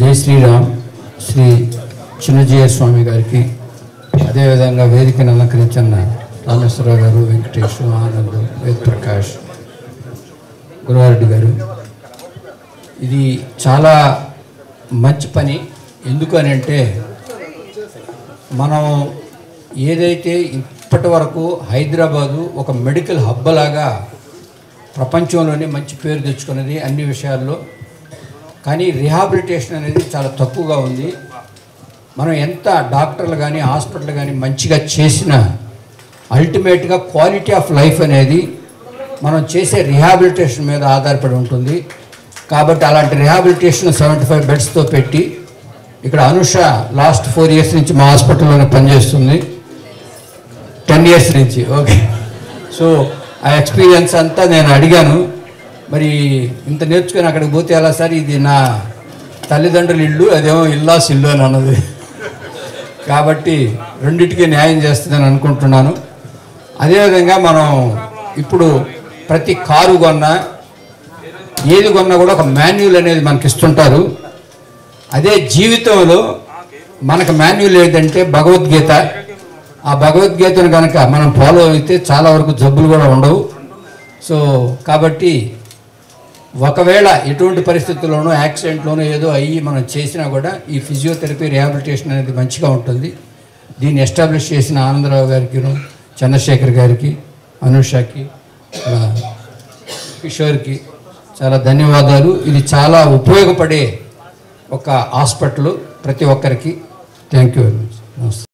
జై శ్రీరామ్ శ్రీ చిన్నజీయ స్వామి గారికి అదేవిధంగా వేదికను అలంకరించిన రామేశ్వరరావు గారు, వెంకటేష్, ఆనంద్, వేద్ ప్రకాష్, గురువారెడ్డి గారు, ఇది చాలా మంచి పని. ఎందుకు అని అంటే మనం ఏదైతే ఇప్పటి వరకు హైదరాబాదు ఒక మెడికల్ హబ్ లాగా ప్రపంచంలోనే మంచి పేరు తెచ్చుకున్నది అన్ని విషయాల్లో, కానీ రిహాబిలిటేషన్ అనేది చాలా తక్కువగా ఉంది. మనం ఎంత డాక్టర్లు కానీ హాస్పిటల్ కానీ మంచిగా చేసినా అల్టిమేట్గా క్వాలిటీ ఆఫ్ లైఫ్ అనేది మనం చేసే రిహాబిలిటేషన్ మీద ఆధారపడి ఉంటుంది. కాబట్టి అలాంటి రిహాబిలిటేషన్ 75 బెడ్స్తో పెట్టి ఇక్కడ అనుష లాస్ట్ 4 years నుంచి మా హాస్పిటల్లోనే పనిచేస్తుంది, 10 years నుంచి. ఓకే, సో ఆ ఎక్స్పీరియన్స్ అంతా నేను అడిగాను, మరి ఇంత నేర్చుకొని అక్కడికి పోతే ఎలా సార్, ఇది నా తల్లిదండ్రుల ఇల్లు, అదేమో ఇల్లాస్ ఇల్లు అని అన్నది. కాబట్టి రెండింటికి న్యాయం చేస్తుందని అనుకుంటున్నాను. అదేవిధంగా మనం ఇప్పుడు ప్రతి కారు కొన్నా ఏది కొన్నా కూడా ఒక మాన్యువల్ అనేది మనకి ఇస్తుంటారు. అదే జీవితంలో మనకు మాన్యువల్ ఏంటంటే భగవద్గీత. ఆ భగవద్గీతను కనుక మనం ఫాలో అయితే చాలా వరకు జబ్బులు కూడా ఉండవు. సో కాబట్టి ఒకవేళ ఎటువంటి పరిస్థితుల్లోనూ యాక్సిడెంట్లోనూ ఏదో అయ్యి మనం చేసినా కూడా ఈ ఫిజియోథెరపీ రిహాబిలిటేషన్ అనేది మంచిగా ఉంటుంది. దీన్ని ఎస్టాబ్లిష్ చేసిన ఆనందరావు గారికి, చంద్రశేఖర్ గారికి, అనుషకి, కిషోర్కి చాలా ధన్యవాదాలు. ఇది చాలా ఉపయోగపడే ఒక హాస్పిటల్ ప్రతి ఒక్కరికి. Thank you very much. నమస్తే.